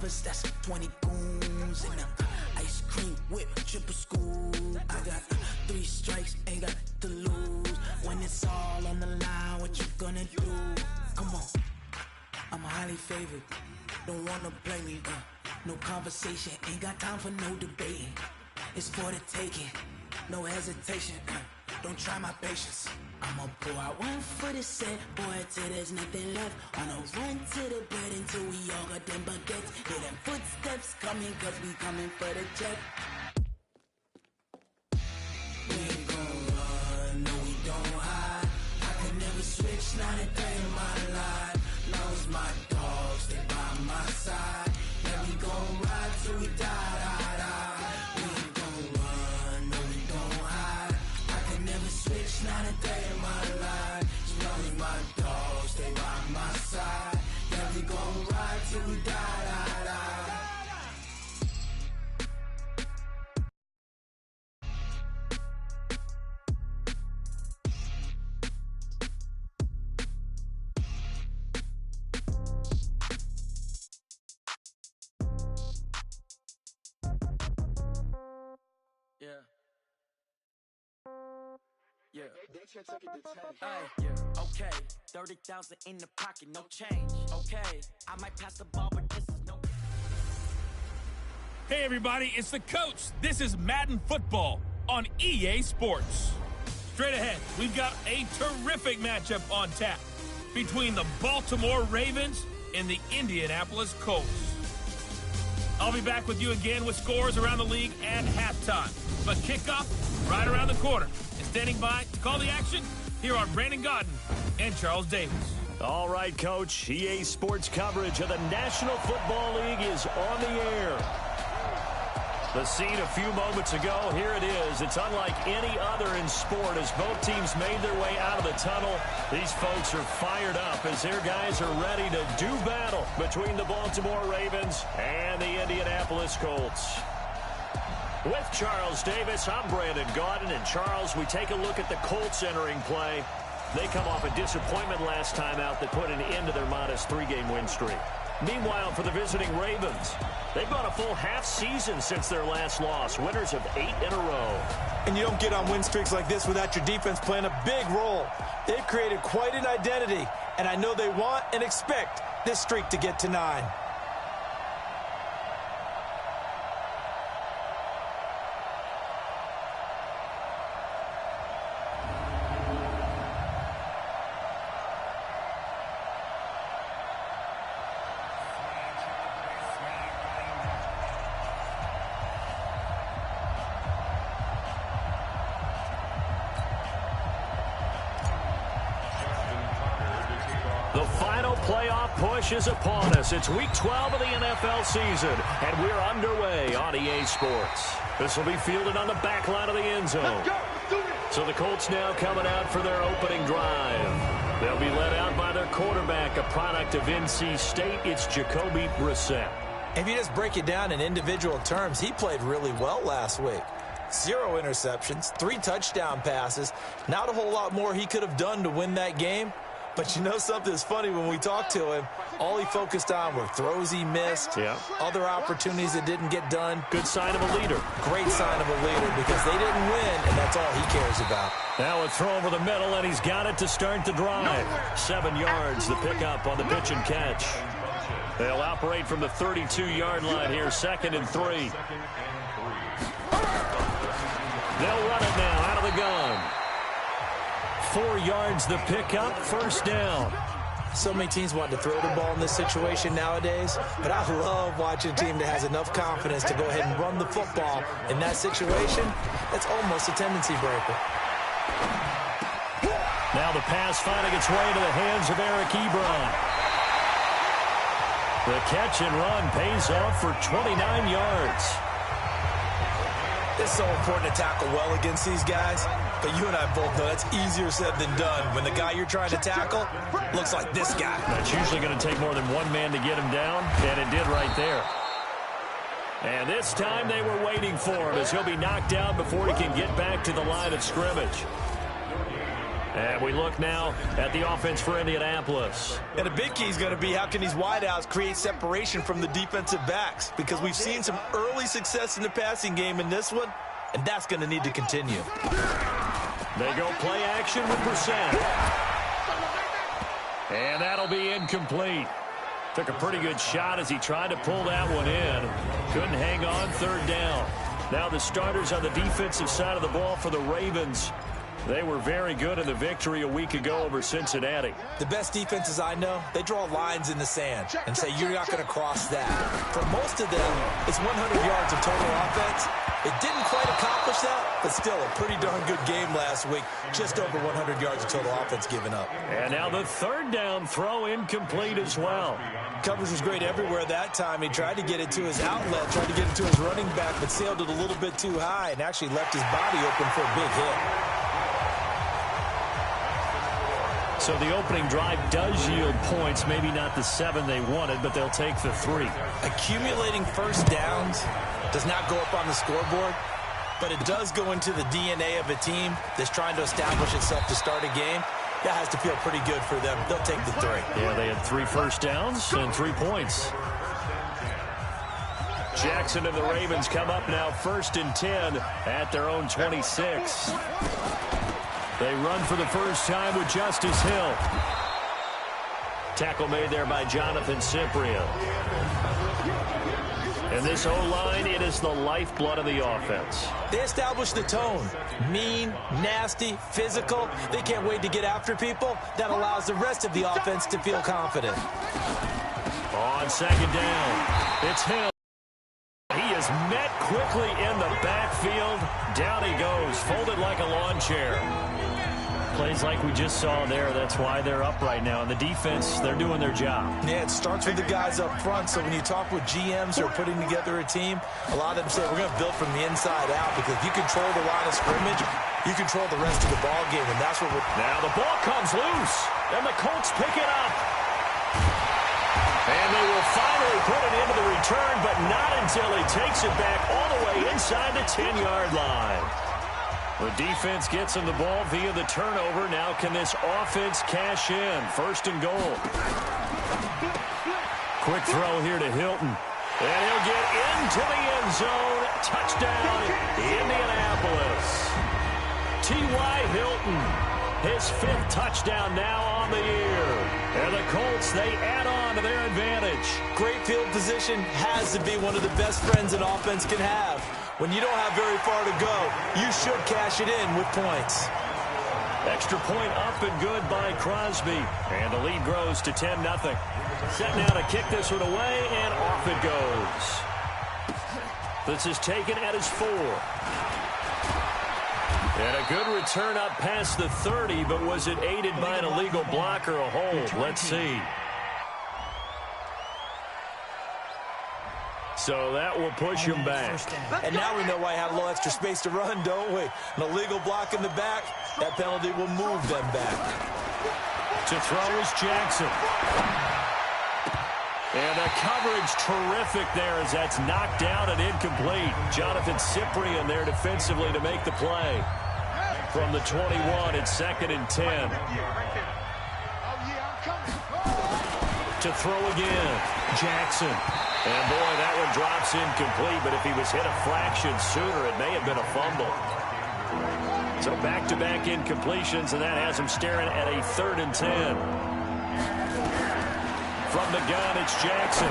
That's 20 goons and ice cream whip, triple school. I got 3 strikes, ain't got to lose. When it's all on the line, what you gonna do? Come on, I'm highly favored. Don't wanna blame me. No conversation, ain't got time for no debating. It's for the taking, no hesitation. Don't try my patience. I'ma pull out one for the set, boy, till there's nothing left. On a run to the bed until we all got them baguettes. Hear them footsteps coming, cause we coming for the check. We ain't gon' run, no we don't hide. I can never switch, not a day in my life. Long as my dogs, they by my side. Yeah, we gon' ride till we die. We ain't gon' run, no we don't hide. I can never switch, not a day in my life. As long as my dogs, they by my side. Yeah, we gon' ride till we die. Yeah. Yeah. Okay. 30,000 in the pocket, no change. Okay. I might pass the ball, but this is no. Hey everybody, it's the coach. This is Madden Football on EA Sports. Straight ahead, we've got a terrific matchup on tap between the Baltimore Ravens and the Indianapolis Colts. I'll be back with you again with scores around the league at halftime. But kickoff right around the corner. And standing by to call the action, here are Brandon Godden and Charles Davis. All right, Coach. EA Sports coverage of the National Football League is on the air. The scene a few moments ago, here it is. It's unlike any other in sport as both teams made their way out of the tunnel. These folks are fired up as their guys are ready to do battle between the Baltimore Ravens and the Indianapolis Colts. With Charles Davis, I'm Brandon Gaudin. And Charles, we take a look at the Colts entering play. They come off a disappointment last time out that put an end to their modest 3-game win streak. Meanwhile, for the visiting Ravens, they've gone a full half season since their last loss, winners of 8 in a row. And you don't get on win streaks like this without your defense playing a big role. They've created quite an identity, and I know they want and expect this streak to get to 9. The final playoff push is upon us. It's Week 12 of the NFL season, and we're underway on EA Sports. This will be fielded on the back line of the end zone. So the Colts now coming out for their opening drive. They'll be led out by their quarterback, a product of NC State. It's Jacoby Brissett. If you just break it down in individual terms, he played really well last week. 0 interceptions, 3 touchdown passes. Not a whole lot more he could have done to win that game. But you know something that's funny, when we talked to him, all he focused on were throws he missed, other opportunities that didn't get done. Good sign of a leader. Great sign of a leader because they didn't win, and that's all he cares about. Now a throw over the middle, and he's got it to start the drive. 7 yards, the pickup on the pitch and catch. They'll operate from the 32-yard line here, 2nd and 3. They'll run it now out of the gun. 4 yards the pickup, 1st down. So many teams want to throw the ball in this situation nowadays, but I love watching a team that has enough confidence to go ahead and run the football. In that situation, that's almost a tendency breaker. Now the pass finding its way into the hands of Eric Ebron. The catch and run pays off for 29 yards. It's so important to tackle well against these guys, but you and I both know that's easier said than done when the guy you're trying to tackle looks like this guy. That's usually going to take more than one man to get him down, and it did right there. And this time they were waiting for him as he'll be knocked down before he can get back to the line of scrimmage. And we look now at the offense for Indianapolis. And a big key is going to be how can these wideouts create separation from the defensive backs, because we've seen some early success in the passing game in this one, and that's going to need to continue. They go play action with Brissett. And that'll be incomplete. Took a pretty good shot as he tried to pull that one in. Couldn't hang on, third down. Now the starters on the defensive side of the ball for the Ravens. They were very good in the victory a week ago over Cincinnati. The best defenses I know, they draw lines in the sand and say you're not going to cross that. For most of them, it's 100 yards of total offense. It didn't quite accomplish that, but still a pretty darn good game last week. Just over 100 yards of total offense given up. And now the third down throw incomplete as well. Coverage was great everywhere that time. He tried to get it to his outlet, tried to get it to his running back, but sailed it a little bit too high and actually left his body open for a big hit. So the opening drive does yield points, maybe not the 7 they wanted, but they'll take the 3. Accumulating first downs does not go up on the scoreboard, but it does go into the DNA of a team that's trying to establish itself to start a game. That has to feel pretty good for them. They'll take the 3. Yeah, they had 3 first downs and 3 points. Jackson and the Ravens come up now 1st and 10 at their own 26. They run for the first time with Justice Hill. Tackle made there by Jonathan Cyprien. And this O-line, it is the lifeblood of the offense. They establish the tone. Mean, nasty, physical. They can't wait to get after people. That allows the rest of the offense to feel confident. On second down, it's Hill. He is met quickly in the backfield. Down he goes, folded like a lawn chair. Plays like we just saw there. That's why they're up right now. And the defense, they're doing their job. Yeah, it starts with the guys up front. So when you talk with GMs who are putting together a team, a lot of them say we're going to build from the inside out, because if you control the line of scrimmage, you control the rest of the ball game, and that's what we're... Now the ball comes loose, and the Colts pick it up. And they will finally put it into the return, but not until he takes it back all the way inside the 10-yard line. The defense gets him the ball via the turnover. Now can this offense cash in? 1st and goal. Quick throw here to Hilton. And he'll get into the end zone. Touchdown, Indianapolis. T.Y. Hilton, his 5th touchdown now on the year. And the Colts, they add on to their advantage. Great field position has to be one of the best friends an offense can have. When you don't have very far to go, you should cash it in with points. Extra point up and good by Crosby. And the lead grows to 10-0. Set now to kick this one away, and off it goes. This is taken at his 4. And a good return up past the 30, but was it aided by an illegal block or a hold? Let's see. So that will push him back. And now we know why I have a little extra space to run, don't we? An illegal block in the back, that penalty will move them back. To throw is Jackson. And the coverage terrific there as that's knocked down and incomplete. Jonathan Cyprien there defensively to make the play. From the 21, it's 2nd and 10. To throw again, Jackson. And boy, that one drops incomplete, but if he was hit a fraction sooner, it may have been a fumble. So back-to-back incompletions, and that has him staring at a 3rd and 10. From the gun, it's Jackson.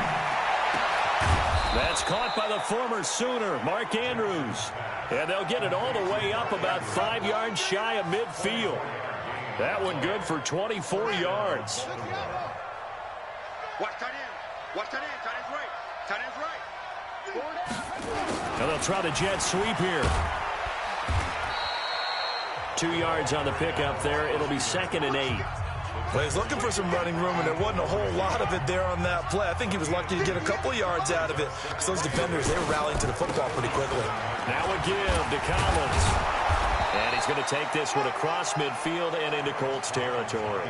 That's caught by the former Sooner, Mark Andrews. And they'll get it all the way up about 5 yards shy of midfield. That one good for 24 yards. Watch tight end. Watch tight end. Tight end's right. Tight end's right. Now they'll try the jet sweep here. 2 yards on the pickup there. It'll be 2nd and 8. Well, he's looking for some running room, and there wasn't a whole lot of it there on that play. I think he was lucky to get a couple yards out of it, because those defenders, they were rallying to the football pretty quickly. Now a give to Collins. And he's going to take this one across midfield and into Colts territory.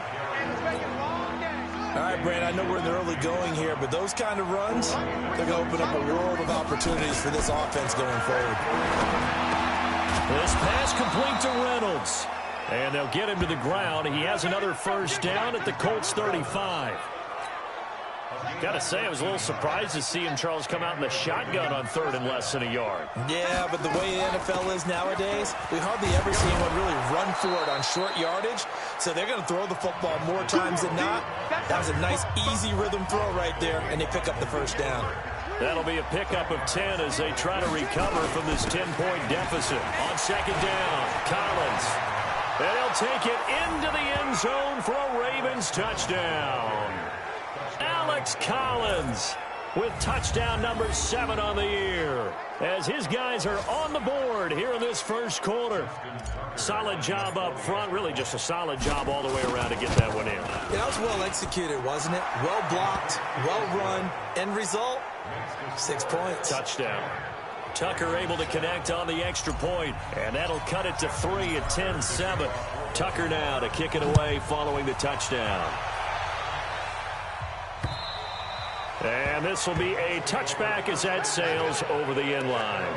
All right, Brand, I know we're in the early going here, but those kind of runs, they're going to open up a world of opportunities for this offense going forward. This pass complete to Reynolds. And they'll get him to the ground. He has another first down at the Colts 35. Got to say, I was a little surprised to see him, Charles, come out in the shotgun on 3rd and less than a yard. Yeah, but the way the NFL is nowadays, we hardly ever see anyone really run for it on short yardage. So they're going to throw the football more times than not. That was a nice, easy rhythm throw right there, and they pick up the first down. That'll be a pickup of 10 as they try to recover from this 10-point deficit. On 2nd down, Collins. And he'll take it into the end zone for a Ravens touchdown. Alex Collins with touchdown number 7 on the year as his guys are on the board here in this first quarter. Solid job up front, really just a solid job all the way around to get that one in. Yeah, that was well executed, wasn't it? Well blocked, well run. End result, 6 points. Touchdown. Tucker able to connect on the extra point, and that'll cut it to 3 at 10-7. Tucker now to kick it away following the touchdown. And this will be a touchback as that sails over the end line.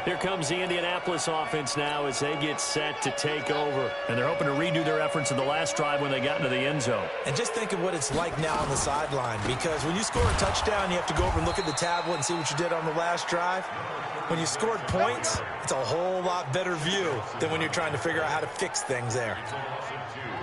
Here comes the Indianapolis offense now as they get set to take over. And they're hoping to redo their efforts in the last drive when they got into the end zone. And just think of what it's like now on the sideline, because when you score a touchdown, you have to go over and look at the tablet and see what you did on the last drive. When you scored points, it's a whole lot better view than when you're trying to figure out how to fix things there.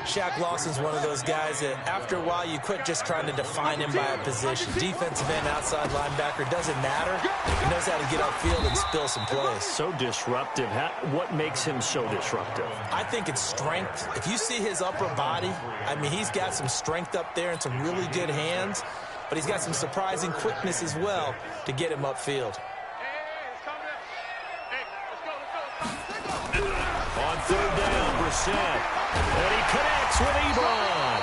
Shaq Lawson's one of those guys that after a while you quit just trying to define him by a position. Defensive end, outside linebacker, doesn't matter. He knows how to get upfield and spill some plays. So disruptive. What makes him so disruptive? I think it's strength. If you see his upper body, I mean, he's got some strength up there and some really good hands, but he's got some surprising quickness as well to get him upfield. On 3rd down, Brissett. And he connects with Ebron.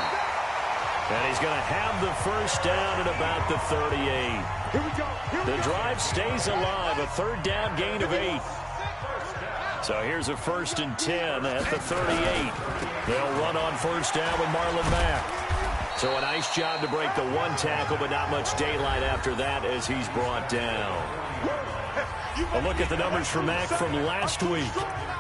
And he's going to have the first down at about the 38. The drive stays alive. A 3rd down gain of 8. So here's a 1st and 10 at the 38. They'll run on 1st down with Marlon Mack. So a nice job to break the 1 tackle, but not much daylight after that as he's brought down. A look at the numbers for Mack from last week.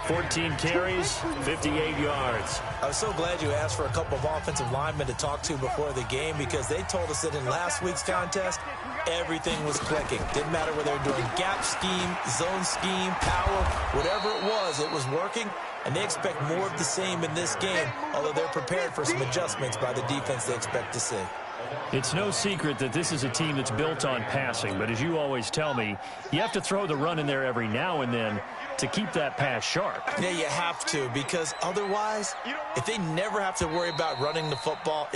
14 carries, 58 yards. I was so glad you asked for a couple of offensive linemen to talk to before the game, because they told us that in last week's contest, everything was clicking. Didn't matter whether they were doing gap scheme, zone scheme, power, whatever it was working. And they expect more of the same in this game, although they're prepared for some adjustments by the defense they expect to see. It's no secret that this is a team that's built on passing, but as you always tell me, you have to throw the run in there every now and then to keep that pass sharp. Yeah, you have to, because otherwise, if they never have to worry about running the football,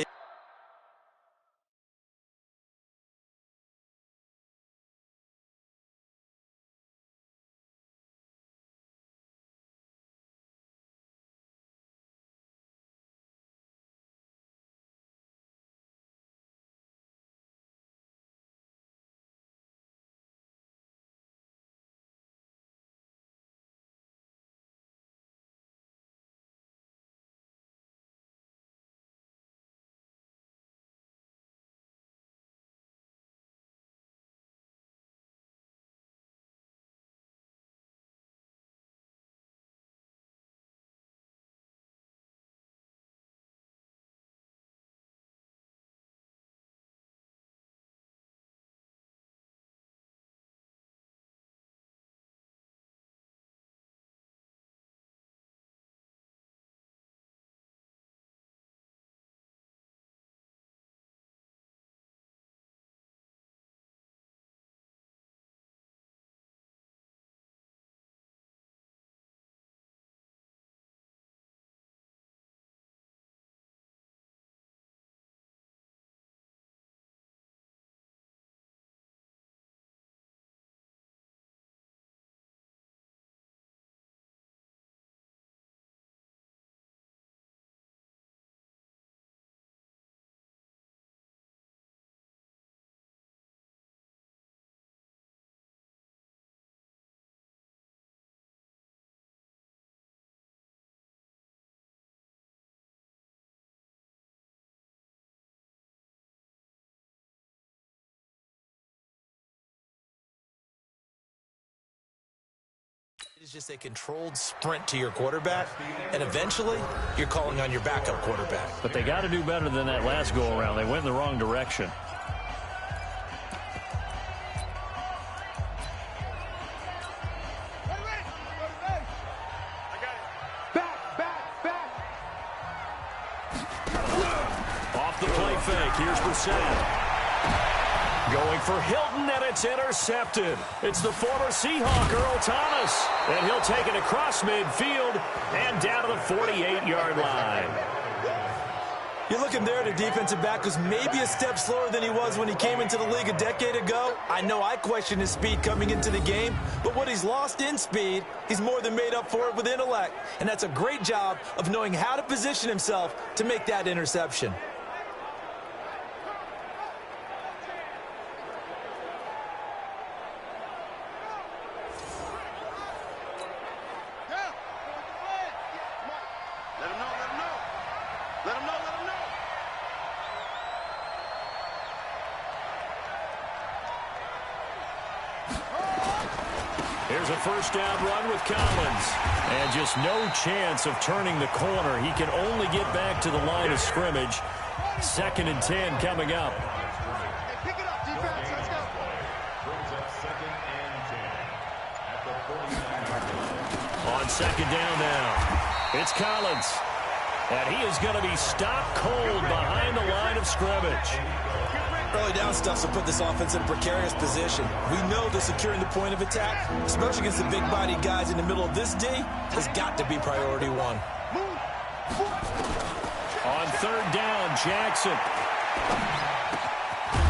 is just a controlled sprint to your quarterback, and eventually you're calling on your backup quarterback. But they got to do better than that last go-around. They went in the wrong direction. Off the play fake. Here's Brissett. Going for Hilton, and it's intercepted. It's the former Seahawk, Earl Thomas. And he'll take it across midfield and down to the 48-yard line. You're looking there at a defensive back who's maybe a step slower than he was when he came into the league a decade ago. I know I questioned his speed coming into the game, but what he's lost in speed, he's more than made up for it with intellect. And that's a great job of knowing how to position himself to make that interception. Here's a first down run with Collins. And just no chance of turning the corner. He can only get back to the line of scrimmage. 2nd and 10 coming up. Pick it up, defense. Let's go. On 2nd down now, it's Collins. And he is going to be stopped cold behind the line of scrimmage. Early down stuff will put this offense in a precarious position. We know that securing the point of attack, especially against the big-bodied guys in the middle of this D, has got to be priority one. On 3rd down, Jackson.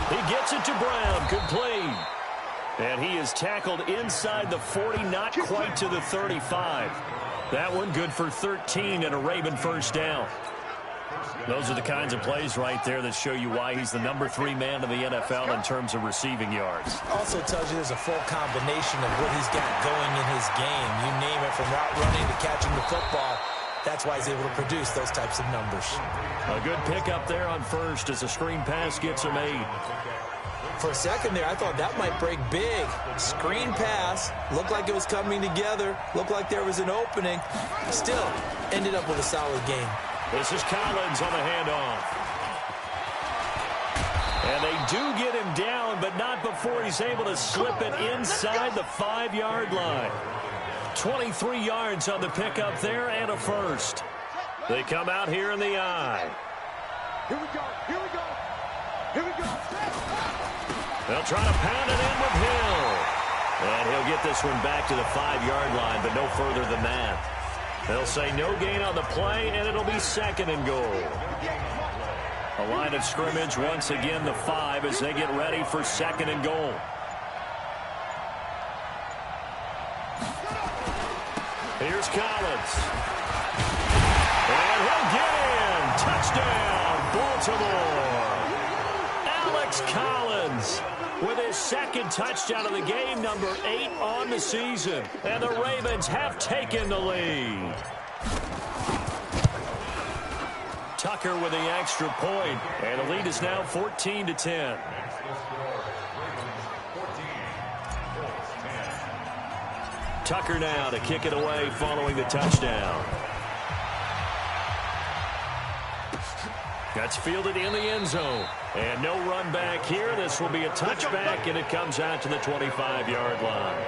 He gets it to Brown, complete. And he is tackled inside the 40, not quite to the 35. That one good for 13 and a Raven first down. Those are the kinds of plays right there that show you why he's the number 3 man in the NFL in terms of receiving yards. Also tells you there's a full combination of what he's got going in his game. You name it, from route running to catching the football. That's why he's able to produce those types of numbers. A good pickup there on first as a screen pass gets him 8. For a second there, I thought that might break big. Screen pass, looked like it was coming together, looked like there was an opening. Still, ended up with a solid game. This is Collins on the handoff. And they do get him down, but not before he's able to slip it inside the 5-yard line. 23 yards on the pickup there and a first. They come out here in the eye. Here we go. Here we go. Here we go. They'll try to pound it in with Hill. And he'll get this one back to the 5-yard line, but no further than that. They'll say no gain on the play, and it'll be 2nd and goal. A line of scrimmage, once again, the 5 as they get ready for 2nd and goal. Here's Collins. And he'll get in. Touchdown, Baltimore. Alex Collins with his 2nd touchdown of the game, number 8 on the season. And the Ravens have taken the lead. Tucker with the extra point, and the lead is now 14-10. Tucker now to kick it away following the touchdown. That's fielded in the end zone. And no run back here. This will be a touchback, and it comes out to the 25-yard line.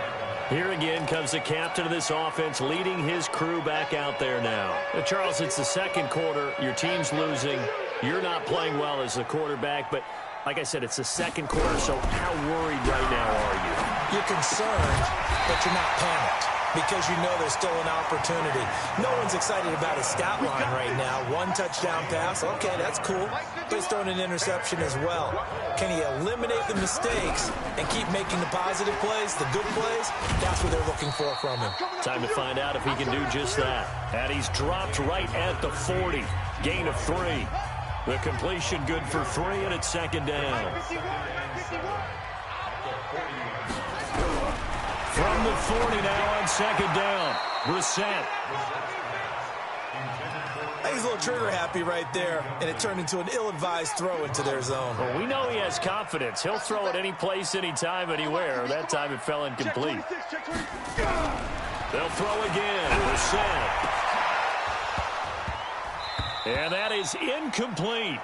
Here again comes the captain of this offense leading his crew back out there now. Charles, it's the 2nd quarter. Your team's losing. You're not playing well as the quarterback, but like I said, it's the 2nd quarter, so how worried right now are you? You're concerned, but you're not panicked, because you know there's still an opportunity. No one's excited about his stat line right now. 1 touchdown pass, okay, that's cool. But he's throwing an interception as well. Can he eliminate the mistakes and keep making the positive plays, the good plays? That's what they're looking for from him. Time to find out if he can do just that. And he's dropped right at the 40. Gain of 3. The completion good for 3, and it's 2nd down. From the 40 now on 2nd down. Brissett. He's a little trigger happy right there, and it turned into an ill-advised throw into their zone. Well, we know he has confidence. He'll throw it any place, anytime, anywhere. That time it fell incomplete. They'll throw again. Brissett. And that is incomplete.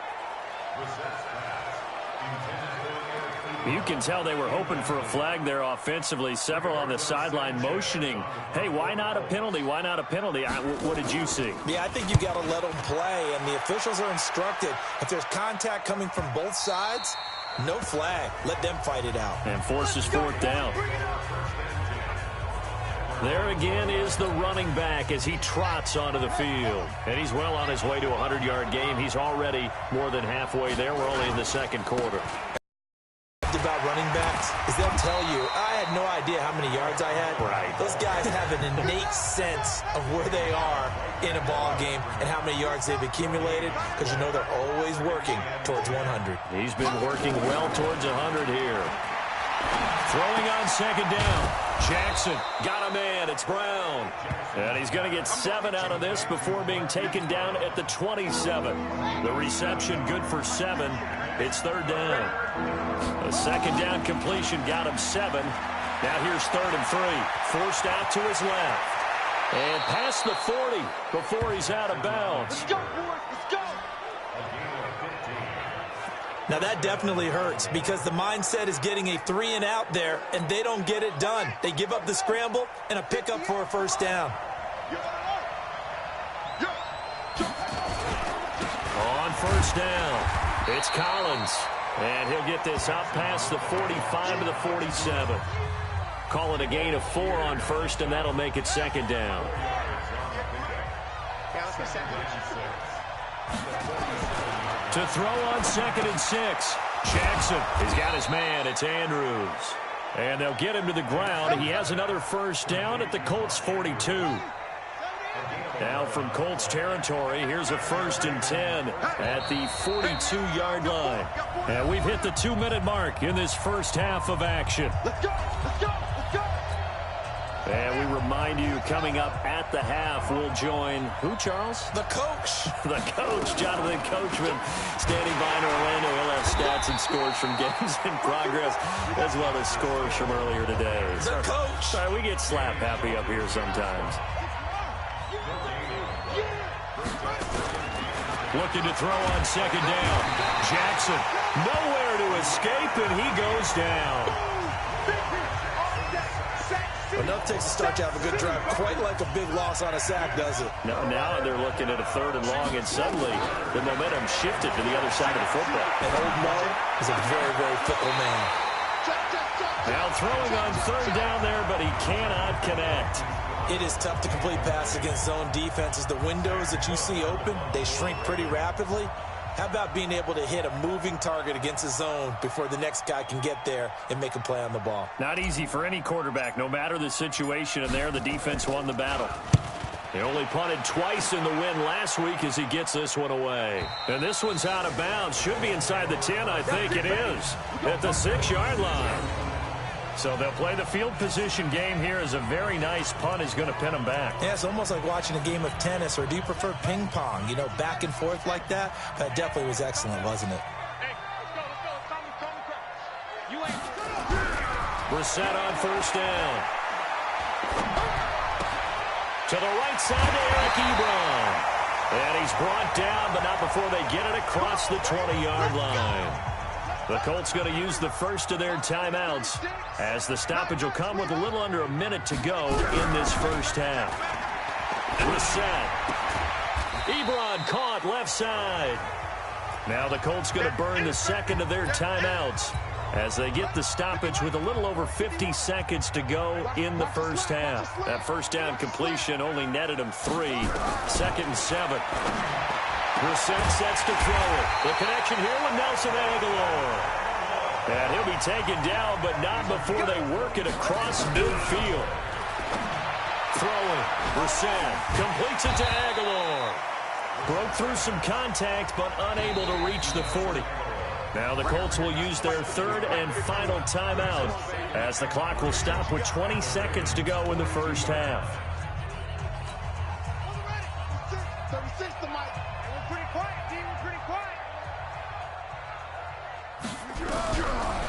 You can tell they were hoping for a flag there offensively. Several on the sideline motioning, hey, why not a penalty? Why not a penalty? What did you see? Yeah, I think you got to let them play, and the officials are instructed. If there's contact coming from both sides, no flag. Let them fight it out. And forces fourth down. There again is the running back as he trots onto the field. And he's well on his way to a 100-yard game. He's already more than halfway there. We're only in the second quarter. About running backs is they'll tell you, I had no idea how many yards I had. Right. Those guys have an innate sense of where they are in a ball game and how many yards they've accumulated, because you know they're always working towards 100. He's been working well towards 100 here. Throwing on second down. Jackson got a man. It's Brown. And he's going to get 7 out of this before being taken down at the 27. The reception good for 7. It's third down. A second down completion got him 7. Now here's 3rd and 3. Forced out to his left. And past the 40 before he's out of bounds. Let's go, boys. Let's go. Now that definitely hurts because the mindset is getting a 3 and out there, and they don't get it done. They give up the scramble and a pickup for a first down. On first down. It's Collins, and he'll get this out past the 45 to the 47. Call it a gain of 4 on first, and that'll make it second down. To throw on 2nd and 6. Jackson, he's got his man. It's Andrews. And they'll get him to the ground. He has another first down at the Colts 42. Now from Colts territory, here's a 1st and 10 at the 42-yard line. And we've hit the 2-minute mark in this first half of action. Let's go. Let's go. Let's go. And we remind you, coming up at the half, we'll join who, Charles? The coach. The coach, Jonathan Coachman, standing by in Orlando. He'll have stats and scores from games in progress, as well as scores from earlier today. The coach. Sorry, we get slap happy up here sometimes. Looking to throw on second down. Jackson, nowhere to escape, and he goes down. Enough takes a start to have a good drive. Quite like a big loss on a sack, does it? Now they're looking at a 3rd and long, and suddenly the momentum shifted to the other side of the football. And old Mo is a very, very fickle man. Now throwing on 3rd down there, but he cannot connect. It is tough to complete passes against zone defenses. The windows that you see open, they shrink pretty rapidly. How about being able to hit a moving target against a zone before the next guy can get there and make a play on the ball? Not easy for any quarterback, no matter the situation, and there the defense won the battle. He only punted twice in the win last week as he gets this one away. And this one's out of bounds. Should be inside the 10, I think it is, at the 6-yard line. So they'll play the field position game here as a very nice punt is going to pin them back. Yeah, it's almost like watching a game of tennis, or do you prefer ping pong? You know, back and forth like that? That definitely was excellent, wasn't it? Brissett on first down. To the right side to Eric Ebron. And he's brought down, but not before they get it across the 20-yard line. The Colts going to use the first of their timeouts as the stoppage will come with a little under a minute to go in this first half. Brissett. Ebron caught left side. Now the Colts going to burn the second of their timeouts as they get the stoppage with a little over 50 seconds to go in the first half. That first down completion only netted him 3. 2nd and 7. Brissett sets to throw it. The connection here with Nelson Aguilar. And he'll be taken down, but not before they work it across midfield. Throwing. Brissett completes it to Aguilar. Broke through some contact, but unable to reach the 40. Now the Colts will use their 3rd and final timeout as the clock will stop with 20 seconds to go in the first half.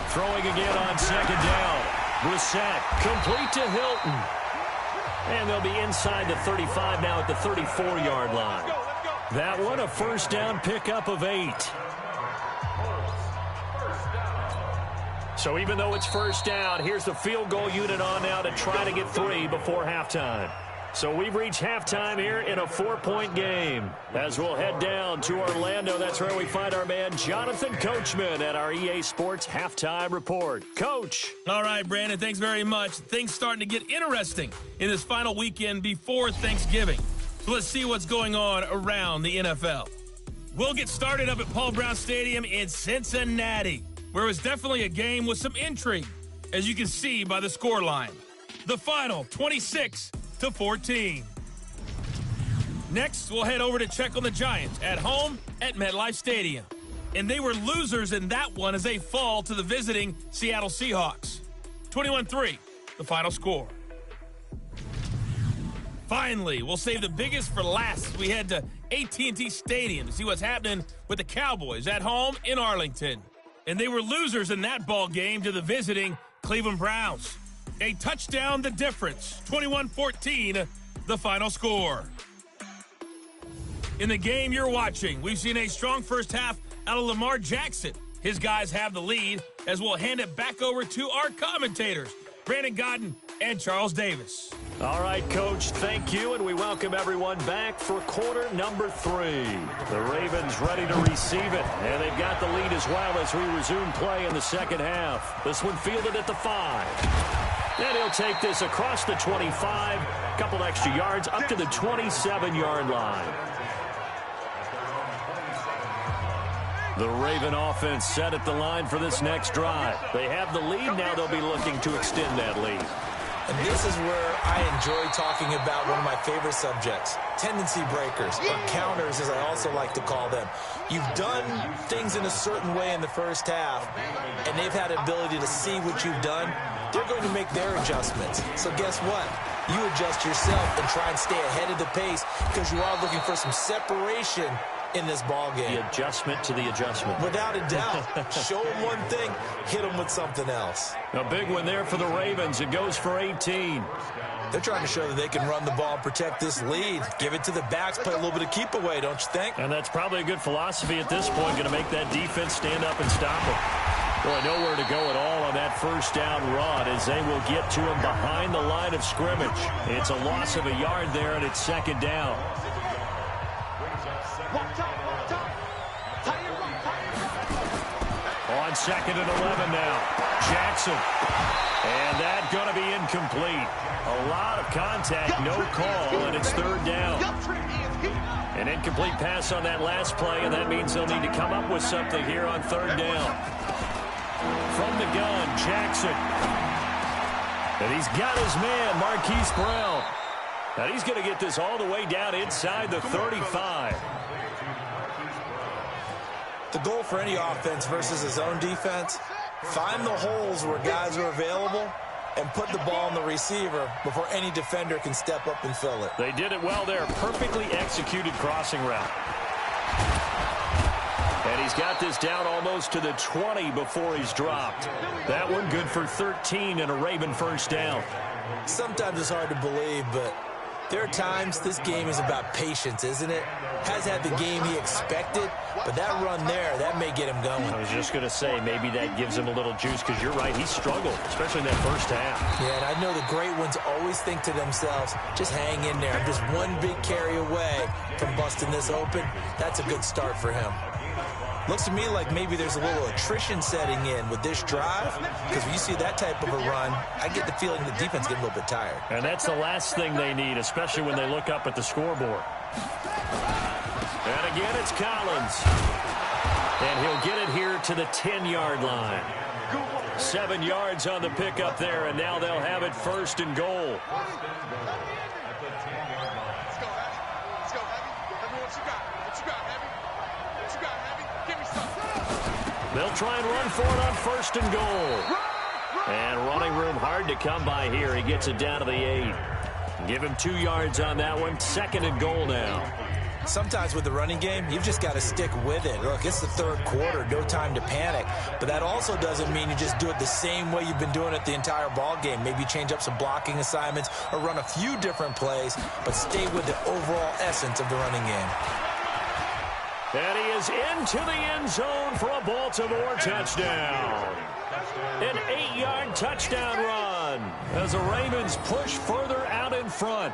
Throwing again on second down. Brissett complete to Hilton. And they'll be inside the 35 now at the 34-yard line. That one, a first down pickup of 8. So even though it's first down, here's the field goal unit on now to try to get 3 before halftime. So we've reached halftime here in a 4-point game. As we'll head down to Orlando, that's where we find our man Jonathan Coachman at our EA Sports Halftime Report. Coach. All right, Brandon, thanks very much. Things starting to get interesting in this final weekend before Thanksgiving. So let's see what's going on around the NFL. We'll get started up at Paul Brown Stadium in Cincinnati, where it was definitely a game with some intrigue, as you can see by the scoreline. The final, 26-14. Next, we'll head over to check on the Giants at home at MetLife Stadium. And they were losers in that one as they fall to the visiting Seattle Seahawks. 21-3, the final score. Finally, we'll save the biggest for last. We head to AT&T Stadium to see what's happening with the Cowboys at home in Arlington. And they were losers in that ball game to the visiting Cleveland Browns. A touchdown the difference, 21-14, the final score. In the game you're watching, we've seen a strong first half out of Lamar Jackson. His guys have the lead, as we'll hand it back over to our commentators, Brandon Godden and Charles Davis. All right, Coach, thank you, and we welcome everyone back for quarter number 3. The Ravens ready to receive it, and they've got the lead as well as we resume play in the second half. This one fielded at the 5. And he'll take this across the 25, a couple extra yards up to the 27-yard line. The Raven offense set at the line for this next drive. They have the lead. Now they'll be looking to extend that lead. And this is where I enjoy talking about one of my favorite subjects, tendency breakers, or counters as I also like to call them. You've done things in a certain way in the first half, and they've had the ability to see what you've done. They're going to make their adjustments. So guess what? You adjust yourself and try and stay ahead of the pace because you are looking for some separation in this ball game. The adjustment to the adjustment. Without a doubt. Show them one thing, hit them with something else. A big one there for the Ravens. It goes for 18. They're trying to show that they can run the ball and protect this lead. Give it to the backs, play a little bit of keep away, don't you think? And that's probably a good philosophy at this point, going to make that defense stand up and stop them. Boy, nowhere to go at all on that first down run as they will get to him behind the line of scrimmage. It's a loss of a yard there, and it's second down. On second and 11 now. Jackson. And that's going to be incomplete. A lot of contact, no call, and it's third down. An incomplete pass on that last play, and that means they'll need to come up with something here on third down. From the gun, Jackson. And he's got his man, Marquise Brown. And he's going to get this all the way down inside the 35. The goal for any offense versus his own defense, find the holes where guys are available and put the ball on the receiver before any defender can step up and fill it. They did it well there. Perfectly executed crossing route. And he's got this down almost to the 20 before he's dropped. That one good for 13 and a Raven first down. Sometimes it's hard to believe, but there are times this game is about patience, isn't it? Has had the game he expected, but that run there, that may get him going. I was just going to say, maybe that gives him a little juice, because you're right, he struggled, especially in that first half. Yeah, and I know the great ones always think to themselves, just hang in there. I'm just one big carry away from busting this open. That's a good start for him. Looks to me like maybe there's a little attrition setting in with this drive, because when you see that type of a run, I get the feeling the defense getting a little bit tired. And that's the last thing they need, especially when they look up at the scoreboard. And again, it's Collins. And he'll get it here to the 10-yard line. 7 yards on the pickup there, and now they'll have it first and goal. They'll try and run for it on first and goal. And running room hard to come by here. He gets it down to the 8. Give him 2 yards on that one. Second and goal now. sometimes with the running game, you've just got to stick with it. Look, it's the third quarter, no time to panic. But that also doesn't mean you just do it the same way you've been doing it the entire ball game. Maybe change up some blocking assignments or run a few different plays, but stay with the overall essence of the running game. And he is into the end zone for a Baltimore touchdown. An 8-yard touchdown run as the Ravens push further out in front.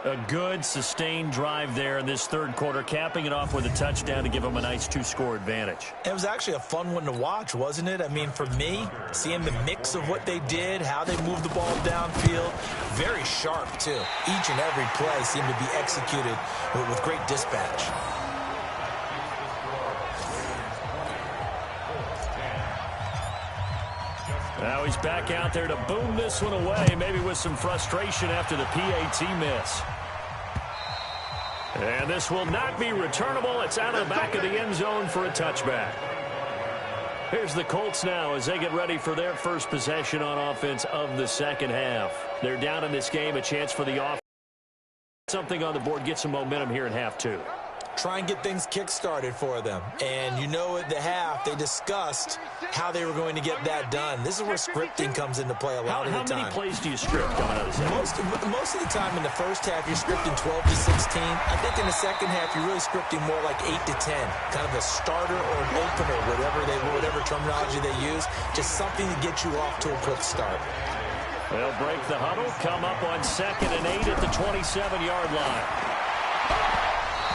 A good, sustained drive there in this third quarter, capping it off with a touchdown to give them a nice 2-score advantage. It was actually a fun one to watch, wasn't it? I mean, for me, seeing the mix of what they did, how they moved the ball downfield, very sharp, too. Each and every play seemed to be executed with great dispatch. Now he's back out there to boom this one away, maybe with some frustration after the PAT miss. And this will not be returnable. It's out of the back of the end zone for a touchback. Here's the Colts now as they get ready for their first possession on offense of the second half. They're down in this game, a chance for the offense. Something on the board, get some momentum here in half two. Try and get things kick-started for them. And you know at the half, they discussed how they were going to get that done. This is where scripting comes into play a lot of the time. How many plays do you script coming out of this half? Most of the time in the first half, you're scripting 12 to 16. I think in the second half, you're really scripting more like 8 to 10. Kind of a starter or an opener, whatever terminology they use. Just something to get you off to a quick start. They'll break the huddle, come up on 2nd and 8 at the 27-yard line.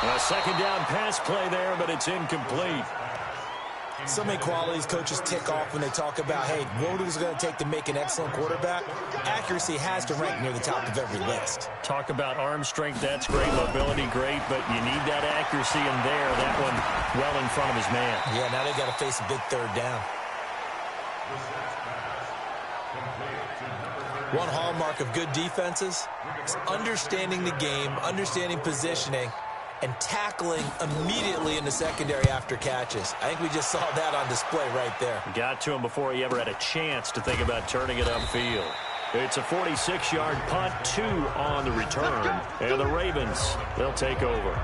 A second down pass play there, but it's incomplete. So many qualities coaches tick off when they talk about, hey, what is it going to take to make an excellent quarterback? Accuracy has to rank near the top of every list. Talk about arm strength, that's great. Mobility, great, but you need that accuracy in there. That one well in front of his man. Yeah, now they've got to face a big third down. One hallmark of good defenses is understanding the game, understanding positioning, and tackling immediately in the secondary after catches. I think we just saw that on display right there. Got to him before he ever had a chance to think about turning it upfield. It's a 46-yard punt, 2 on the return. And the Ravens, they'll take over.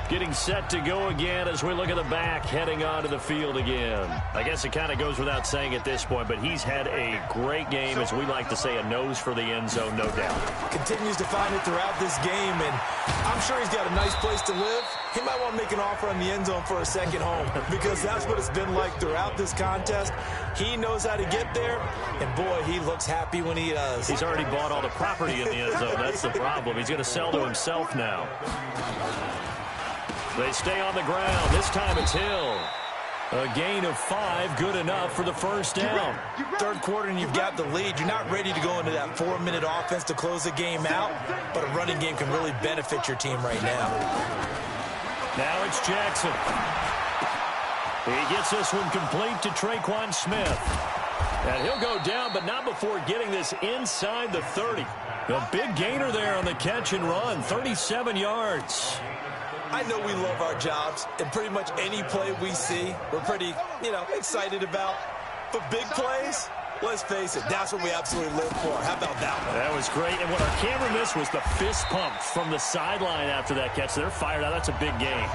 Getting set to go again as we look at the back, heading onto the field again. I guess it kind of goes without saying at this point, but he's had a great game, as we like to say, a nose for the end zone, no doubt. Continues to find it throughout this game, and I'm sure he's got a nice place to live. He might want to make an offer on the end zone for a second home, because that's what it's been like throughout this contest. He knows how to get there, and boy, he looks happy when he does. He's already bought all the property in the end zone. That's the problem. He's going to sell to himself now. They stay on the ground. This time it's Hill. A gain of 5, good enough for the first down. Third quarter and you've got the lead. You're not ready to go into that 4-minute offense to close the game out, but a running game can really benefit your team right now. Now it's Jackson. He gets this one complete to Traquan Smith. And he'll go down, but not before getting this inside the 30. A big gainer there on the catch and run, 37 yards. I know we love our jobs, and pretty much any play we see, we're pretty, excited about. But big plays, let's face it, that's what we absolutely live for. How about that one? That was great, and what our camera missed was the fist pump from the sideline after that catch. They're fired out. That's a big gain.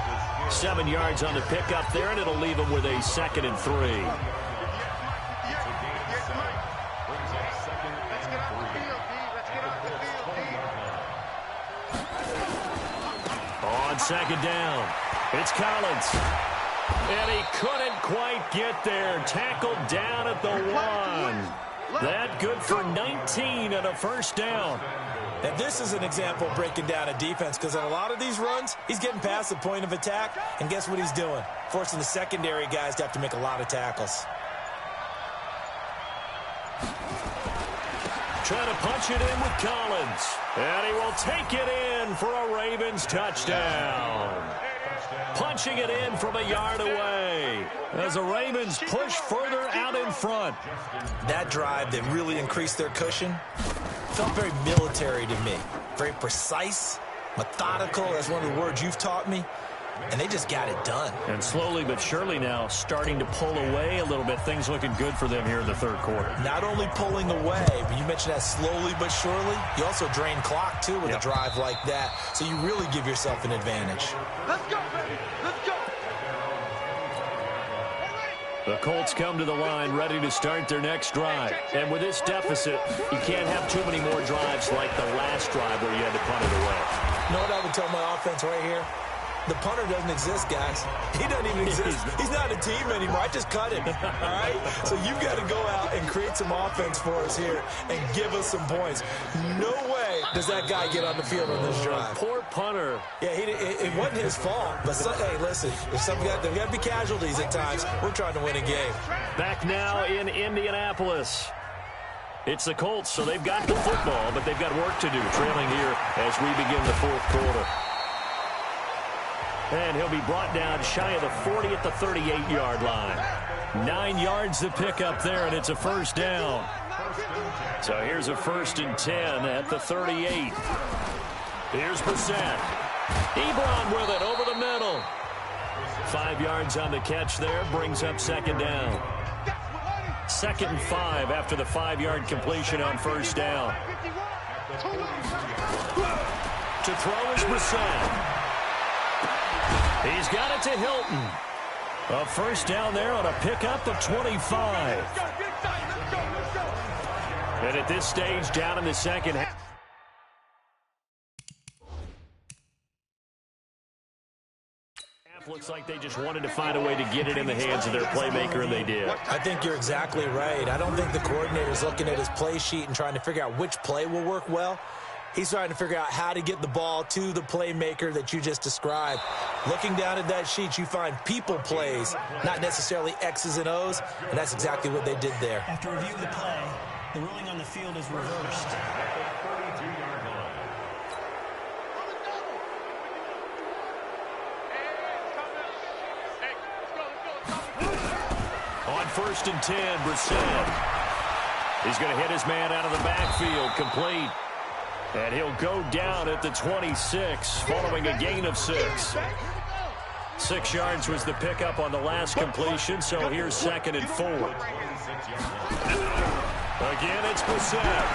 7 yards on the pickup there, and it'll leave them with a 2nd and 3. On 2nd down, it's Collins. And he couldn't quite get there. Tackled down at the 1. That good for 19 and a first down. And this is an example of breaking down a defense, because on a lot of these runs, he's getting past the point of attack, and guess what he's doing? Forcing the secondary guys to have to make a lot of tackles. Trying to punch it in with Collins. And he will take it in for a Ravens touchdown. Punching it in from a yard away as the Ravens push further out in front. That drive that really increased their cushion felt very military to me. Very precise, methodical. That's one of the words you've taught me. and they just got it done. And slowly but surely now starting to pull away a little bit. Things looking good for them here in the third quarter. Not only pulling away, but you mentioned that slowly but surely. You also drain clock, too, with a drive like that. So you really give yourself an advantage. Let's go, baby. Let's go. The Colts come to the line ready to start their next drive. And with this deficit, you can't have too many more drives like the last drive where you had to punt it away. You know what I would tell my offense right here? The punter doesn't exist, guys. He doesn't even exist. He's not a team anymore. I just cut him, all right? So you've got to go out and create some offense for us here and give us some points. No way does that guy get on the field on this drive. Poor punter. Yeah, it wasn't his fault. But, hey, listen, there's got to be casualties at times. We're trying to win a game. Back now in Indianapolis. It's the Colts, so they've got the football, but they've got work to do, trailing here as we begin the fourth quarter. And he'll be brought down shy of the 40 at the 38-yard line. 9 yards to pick up there, and it's a first down. So here's a 1st and 10 at the 38. Here's Brissett. Ebron with it over the middle. 5 yards on the catch there, brings up second down. 2nd and 5 after the 5-yard completion on first down. To throw is Brissett. He's got it to Hilton. A first down there on a pickup of 25. And at this stage, down in the second half. Looks like they just wanted to find a way to get it in the hands of their playmaker, and they did. I think you're exactly right. I don't think the coordinator's looking at his play sheet and trying to figure out which play will work well. He's trying to figure out how to get the ball to the playmaker that you just described. Looking down at that sheet, you find people plays, not necessarily X's and O's, and that's exactly what they did there. After reviewing the play, the ruling on the field is reversed. On 1st and 10, Brissett. He's going to hit his man out of the backfield, complete. And he'll go down at the 26, following a gain of 6. 6 yards was the pickup on the last completion, so here's 2nd and 4. Again, it's Brissett.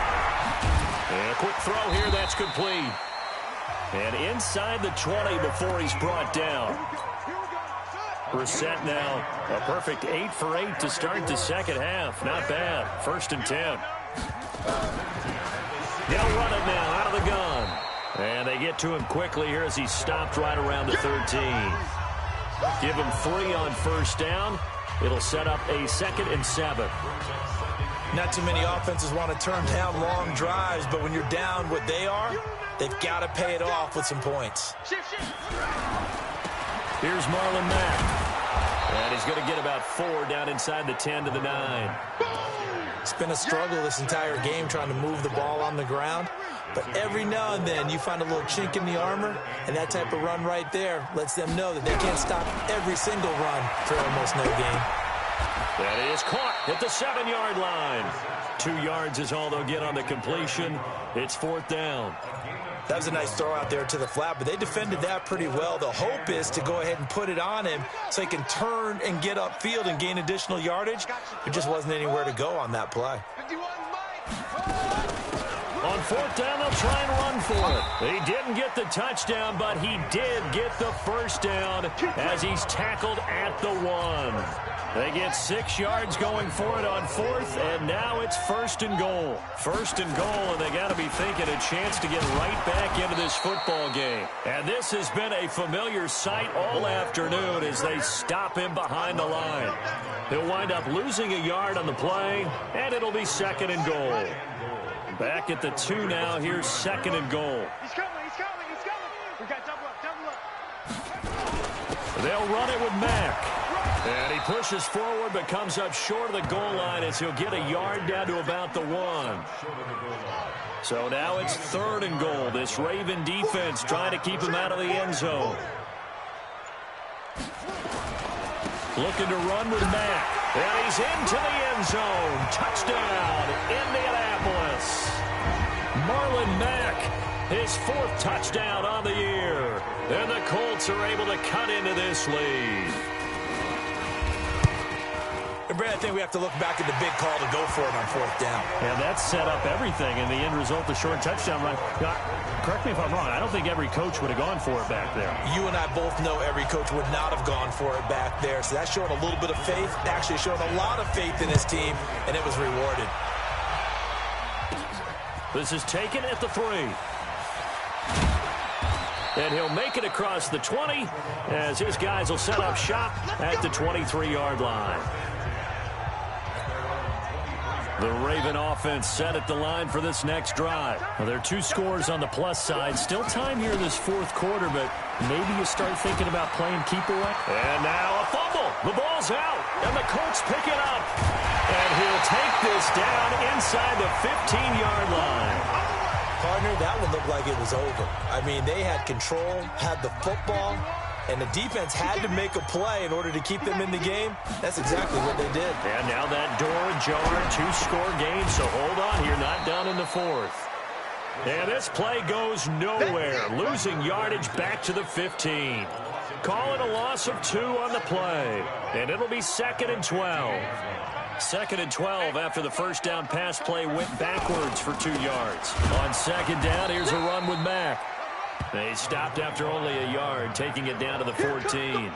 And a quick throw here, that's complete. And inside the 20 before he's brought down. Brissett now a perfect 8 for 8 to start the second half. Not bad. 1st and 10. He'll run it now out of the gun. And they get to him quickly here as he stopped right around the 13. Give him 3 on first down. It'll set up a 2nd and 7. Not too many offenses want to turn down long drives, but when you're down what they are, they've got to pay it off with some points. Here's Marlon Mack. And he's going to get about 4 down inside the 10 to the 9. It's been a struggle this entire game trying to move the ball on the ground. But every now and then you find a little chink in the armor, and that type of run right there lets them know that they can't stop every single run for almost no gain. That is caught at the 7-yard line. 2 yards is all they'll get on the completion. It's 4th down. That was a nice throw out there to the flat, but they defended that pretty well. The hope is to go ahead and put it on him so he can turn and get upfield and gain additional yardage. There just wasn't anywhere to go on that play. On 4th down, they'll try and run for it. He didn't get the touchdown, but he did get the first down as he's tackled at the 1. They get 6 yards going for it on 4th, and now it's 1st and goal. 1st and goal, and they got to be thinking a chance to get right back into this football game. And this has been a familiar sight all afternoon as they stop him behind the line. He'll wind up losing a yard on the play, and it'll be 2nd and goal. Back at the 2 now. Here's 2nd and goal. He's coming. We got double up. They'll run it with Mack. And he pushes forward but comes up short of the goal line as he'll get a yard down to about the 1. So now it's 3rd and goal. This Raven defense trying to keep him out of the end zone. Looking to run with Mack. And he's into the end zone. Touchdown, Indianapolis. Marlon Mack his 4th touchdown on the year. And the Colts are able to cut into this lead. And Brad, I think we have to look back at the big call to go for it on 4th down. Yeah, that set up everything, and the end result, the short touchdown run. Correct me if I'm wrong. I don't think every coach would have gone for it back there. You and I both know every coach would not have gone for it back there. So that showed a little bit of faith, actually showed a lot of faith in his team, and it was rewarded. This is taken at the 3. And he'll make it across the 20 as his guys will set up shop at the 23-yard line. The Raven offense set at the line for this next drive. Well, there are 2 scores on the plus side. Still time here in this 4th quarter, but maybe you start thinking about playing keep away. And now a fumble. The ball's out, and the Colts pick it up. And he'll take this down inside the 15-yard line. Partner, that one looked like it was over. I mean, they had control, had the football, and the defense had to make a play in order to keep them in the game. That's exactly what they did. And now that door ajar, 2-score game, so hold on here, not done in the 4th. And this play goes nowhere, losing yardage back to the 15. Calling a loss of 2 on the play, and it'll be 2nd and 12. 2nd and 12 after the first down pass play went backwards for 2 yards. On 2nd down, here's a run with Mack. They stopped after only a yard, taking it down to the 14.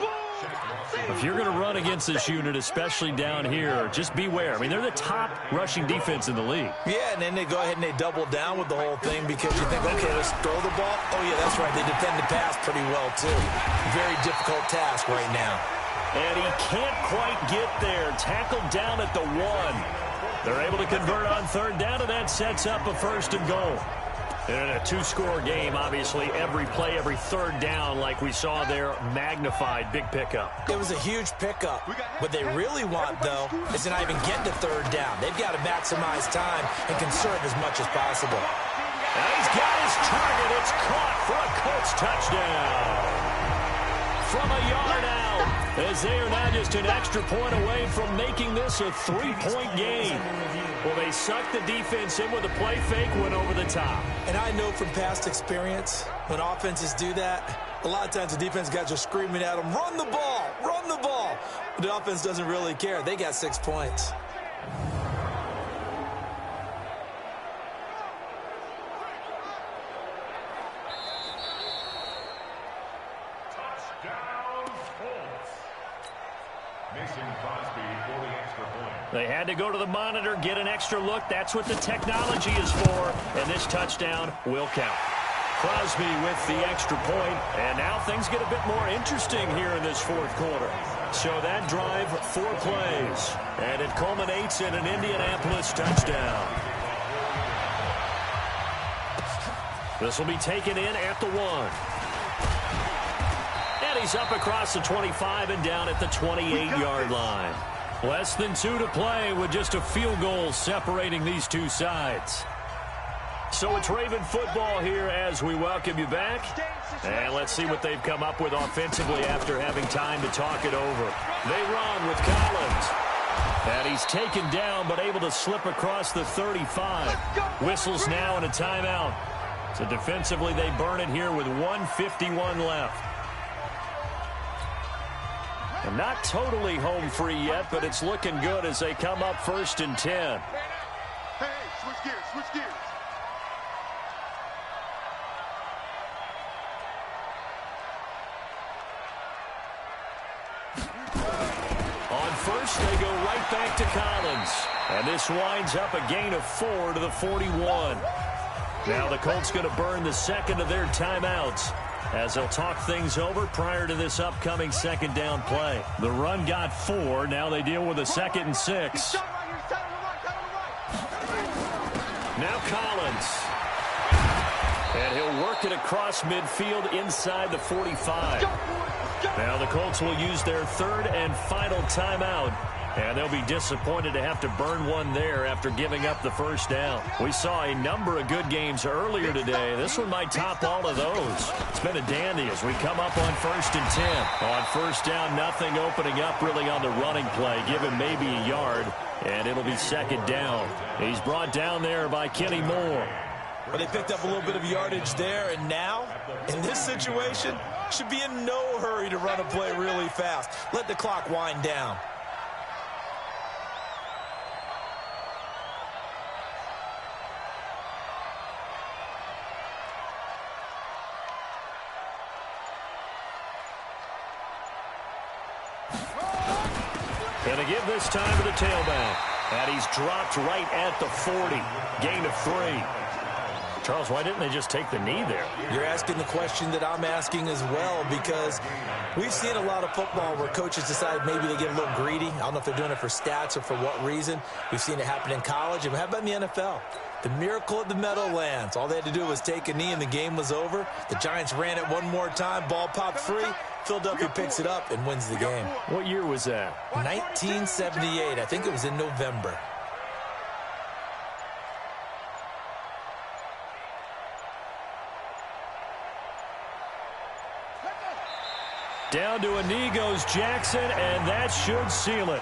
If you're going to run against this unit, especially down here, just beware. I mean, they're the top rushing defense in the league. Yeah, and then they go ahead and they double down with the whole thing because you think, okay, let's throw the ball. Oh, yeah, that's right. They defend the pass pretty well, too. Very difficult task right now. And he can't quite get there. Tackled down at the 1. They're able to convert on 3rd down, and that sets up a 1st and goal. In a 2-score game, obviously, every play, every 3rd down, like we saw there, magnified, big pickup. It was a huge pickup. What they really want, though, is to not even get to 3rd down. They've got to maximize time and conserve as much as possible. And he's got his target. It's caught for a Colts touchdown. From a yard out, as they are now just an extra point away from making this a 3-point game. Well, they sucked the defense in with a play fake, went over the top. And I know from past experience, when offenses do that, a lot of times the defense guys are screaming at them, run the ball, run the ball. But the offense doesn't really care. They got 6 points. They had to go to the monitor, get an extra look. That's what the technology is for. And this touchdown will count. Crosby with the extra point. And now things get a bit more interesting here in this 4th quarter. So that drive, 4 plays. And it culminates in an Indianapolis touchdown. This will be taken in at the 1. And he's up across the 25 and down at the 28-yard line. Less than 2 to play with just a field goal separating these 2 sides. So it's Raven football here as we welcome you back. And let's see what they've come up with offensively after having time to talk it over. They run with Collins. And he's taken down but able to slip across the 35. Whistles now and a timeout. So defensively they burn it here with 1:51 left. And not totally home free yet, but it's looking good as they come up 1st and 10. Hey, switch gears, switch gears. On 1st, they go right back to Collins. And this winds up a gain of 4 to the 41. Now the Colts going to burn the 2nd of their timeouts as they'll talk things over prior to this upcoming 2nd down play. The run got 4. Now they deal with a 2nd and 6. Now Collins. And he'll work it across midfield inside the 45. Now the Colts will use their 3rd and final timeout. And they'll be disappointed to have to burn one there after giving up the 1st down. We saw a number of good games earlier today. This one might top all of those. It's been a dandy as we come up on 1st and 10. On 1st down, nothing opening up really on the running play. Give him maybe a yard, and it'll be 2nd down. He's brought down there by Kenny Moore. Well, they picked up a little bit of yardage there, and now, in this situation, should be in no hurry to run a play really fast. Let the clock wind down. And to give this time to the tailback. And he's dropped right at the 40. Gain of 3. Charles, why didn't they just take the knee there? You're asking the question that I'm asking as well, because we've seen a lot of football where coaches decide maybe they get a little greedy. I don't know if they're doing it for stats or for what reason. We've seen it happen in college. And how about in the NFL? The miracle of the Meadowlands. All they had to do was take a knee and the game was over. The Giants ran it one more time. Ball popped free. Philadelphia picks it up and wins the game. What year was that? 1978. I think it was in November. Down to a knee goes Jackson, and that should seal it.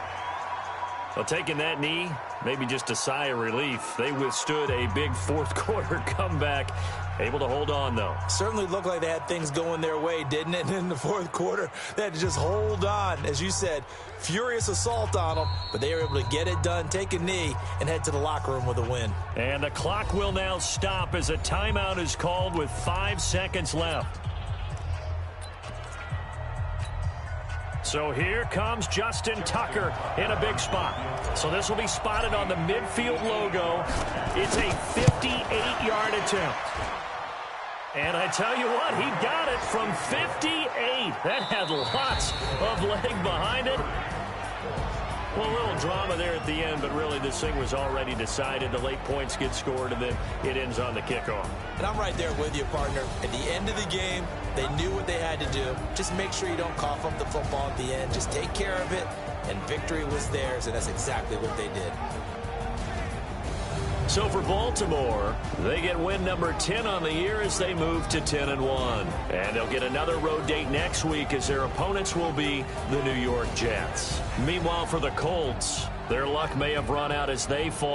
Well, taking that knee, maybe just a sigh of relief. They withstood a big fourth-quarter comeback. Able to hold on, though. Certainly looked like they had things going their way, didn't it? And in the fourth quarter, they had to just hold on. As you said, furious assault on them, but they were able to get it done, take a knee, and head to the locker room with a win. And the clock will now stop as a timeout is called with 5 seconds left. So here comes Justin Tucker in a big spot. So this will be spotted on the midfield logo. It's a 58-yard attempt. And I tell you what, he got it from 58. That had lots of leg behind it. Well, a little drama there at the end, but really this thing was already decided. The late points get scored, and then it ends on the kickoff. And I'm right there with you, partner. At the end of the game, they knew what they had to do. Just make sure you don't cough up the football at the end. Just take care of it, and victory was theirs, and that's exactly what they did. So for Baltimore, they get win number 10 on the year as they move to 10-1. And they'll get another road date next week as their opponents will be the New York Jets. Meanwhile, for the Colts, their luck may have run out as they fall